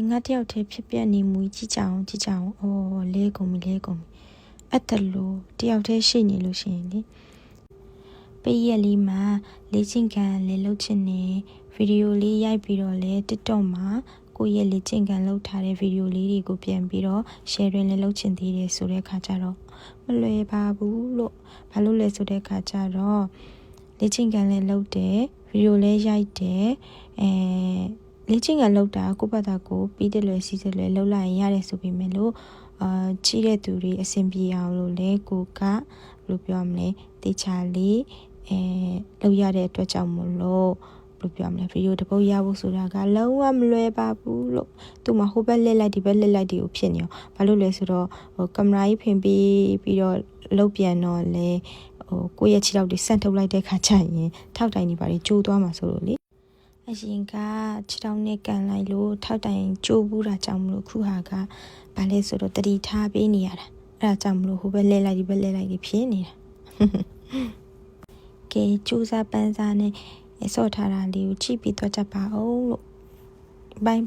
ငါတယောက်တည်းဖြစ်ပြနေမူကြီးကြအောင်အော်လဲကုန်ပြီအဲ့တလို့တယောက်တည်းရှိနေလို့ရှိရင်လေပေးရလေးမှာလေ့ကျင့်ခန်းလေးလုပ်ချင်နေဗီဒီယိုလေးရိုက်ပြီးတော့လေ TikTok မှာကိုယ့်ရဲ့လေ့ကျင့်ခန်းလုပ်ထားတဲ့ဗီဒီယိုလေးတွေကိုပြန်ပြီးတော့ sharing လေးလုပ်ချင်သေးတယ်ဆိုတဲ့ခါကျတော့မလွယ်ပါဘူးလို့ဘာလို့လဲဆိုတဲ့ခါကျတော့လေ့ကျင့်ခန်းလေးလုပ်တယ်ဗီဒီယိုလေးရိုက်တယ်လေ့ကျင့်ခန်းလုပ်တာကိုယ့်ဘာသာကိုပြီးတယ်လွယ်စီတယ်လွယ်လုပ်လိုက်ရင်ရတယ်ဆိုပေမဲ့လို့ကြည့်တဲ့သူတွေအဆင်ပြေအောင်လို့လေကိုကဘယ်လိုပြောမလဲတေချာလေးလုပ်ရတဲ့အတွက်ကြောင့်မို့လို့ဘယ်လိုပြောမလဲဗီဒီယိုတစ်ပုတ်ရဖို့ဆိုတာကလုံးဝမလွယ်ပါဘူးလို့သူ့မှာဟိုဘက်လက်လိုက်ဒီဘက်လက်လိုက်ဒီကိုဖြစ်နေအောင်ဘာလို့လဲဆိုတော့ကင်မရာကြီးဖင်ပြီးတော့လုတ်ပြန်တော့လေကိုယ့်ရဲ့ခြေထောက်တွေဆန့်ထုတ်လိုက်တဲ့ခါကျရင်ထောက်တိုင်တွေပါကျိုးသွားမှာဆိုလို့လေအရင်ကခြေထောက်နဲ့ကန်လိုက်လို့ထောက်တိုင်ကျိုးဘူးတာကြောင့်မလို့ခုဟာကဘာလဲဆိုတော့တတိထားပေးနေရတာအဲ့ဒါကြောင့်မလို့ဟိုဘက်လဲလိုက်ဒီဘက်လဲလိုက်ဖြစ်နေတာကဲကျိုးစားပန်းစားနဲ့ဆော့ထားတာလေးကိုချိပြီးတော့ကြပါအောင်လို့ဘိုင်